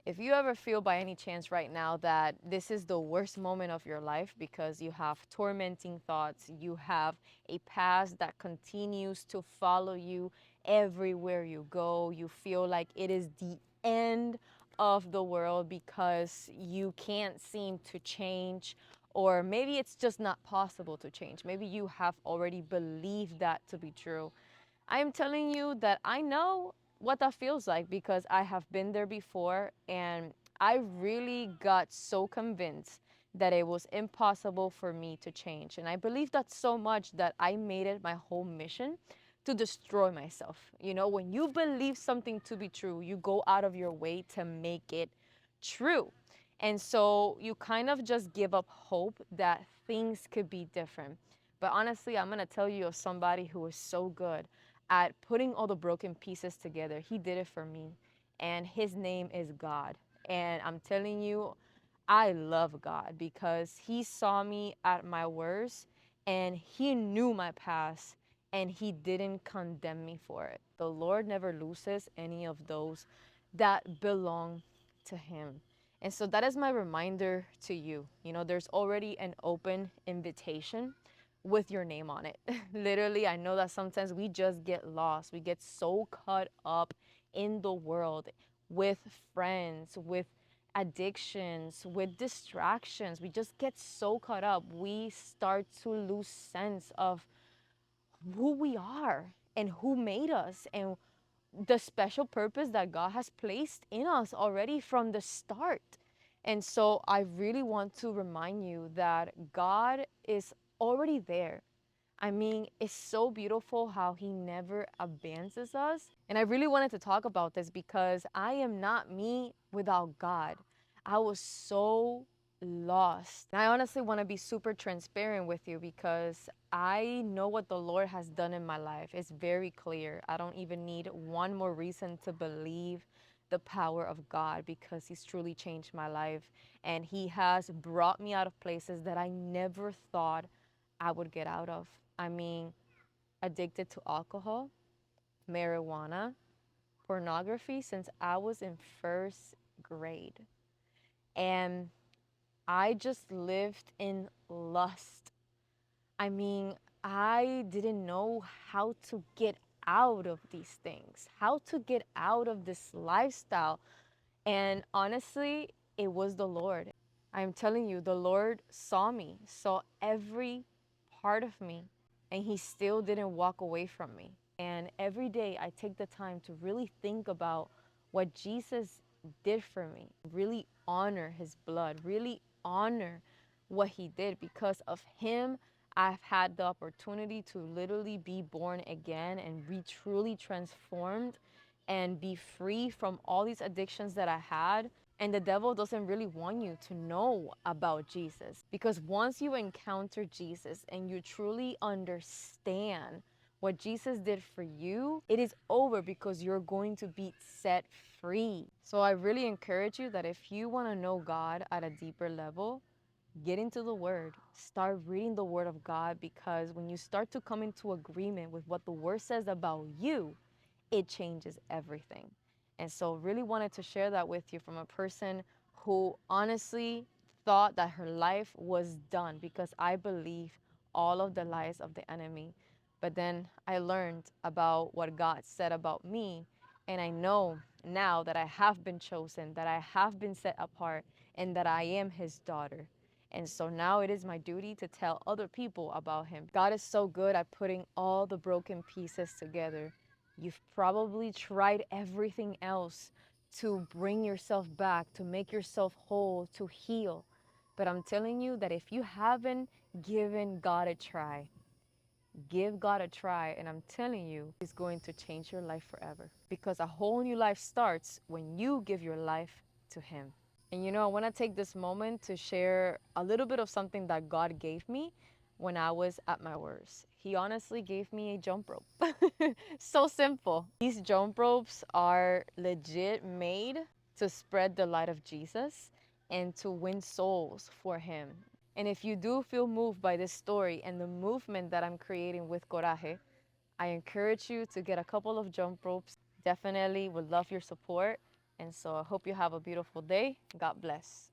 If you ever feel by any chance right now that this is the worst moment of your life because you have tormenting thoughts, you have a past that continues to follow you everywhere you go, you feel like it is the end of the world because you can't seem to change, or maybe it's just not possible to change. Maybe you have already believed that to be true. I am telling you that I know what that feels like because I have been there before, and I really got so convinced that it was impossible for me to change. And I believe that so much that I made it my whole mission to destroy myself. You know, when you believe something to be true, you go out of your way to make it true. And so you kind of just give up hope that things could be different. But honestly, I'm going to tell you of somebody who is so good at putting all the broken pieces together. He did it for me, and his name is God. And I'm telling you, I love God because he saw me at my worst, and he knew my past, and he didn't condemn me for it. The Lord never loses any of those that belong to him. And so that is my reminder to you. You know, there's already an open invitation with your name on it. Literally, I know that sometimes we just get lost. We get so caught up in the world, with friends, with addictions, with distractions. We just get so caught up. We start to lose sense of who we are and who made us and the special purpose that God has placed in us already from the start. And so I really want to remind you that God is already there. I mean, it's so beautiful how he never abandons us. And I really wanted to talk about this because I am not me without God. I was so lost. And I honestly want to be super transparent with you because I know what the Lord has done in my life. It's very clear. I don't even need one more reason to believe the power of God because he's truly changed my life, and he has brought me out of places that I never thought I would get out of. I mean, addicted to alcohol, marijuana, pornography since I was in first grade. And I just lived in lust. I mean, I didn't know how to get out of these things, how to get out of this lifestyle. And honestly, it was the Lord. I'm telling you, the Lord saw me, saw every part of me, and he still didn't walk away from me. And every day I take the time to really think about what Jesus did for me, really honor his blood, really honor what he did. Because of him, I've had the opportunity to literally be born again and be truly transformed and be free from all these addictions that I had. And the devil doesn't really want you to know about Jesus, because once you encounter Jesus and you truly understand what Jesus did for you, it is over because you're going to be set free. So I really encourage you that if you want to know God at a deeper level, get into the word, start reading the word of God, because when you start to come into agreement with what the word says about you, it changes everything. And so really wanted to share that with you from a person who honestly thought that her life was done, because I believe all of the lies of the enemy. But then I learned about what God said about me, and I know now that I have been chosen, that I have been set apart, and that I am his daughter. And so now it is my duty to tell other people about him. God is so good at putting all the broken pieces together. You've probably tried everything else to bring yourself back, to make yourself whole, to heal. But I'm telling you that if you haven't given God a try, give God a try, and I'm telling you, it's going to change your life forever. Because a whole new life starts when you give your life to him. And you know, I want to take this moment to share a little bit of something that God gave me when I was at my worst. He honestly gave me a jump rope. So simple. These jump ropes are legit made to spread the light of Jesus and to win souls for him. And if you do feel moved by this story and the movement that I'm creating with Coraje, I encourage you to get a couple of jump ropes. Definitely would love your support. And so I hope you have a beautiful day. God bless.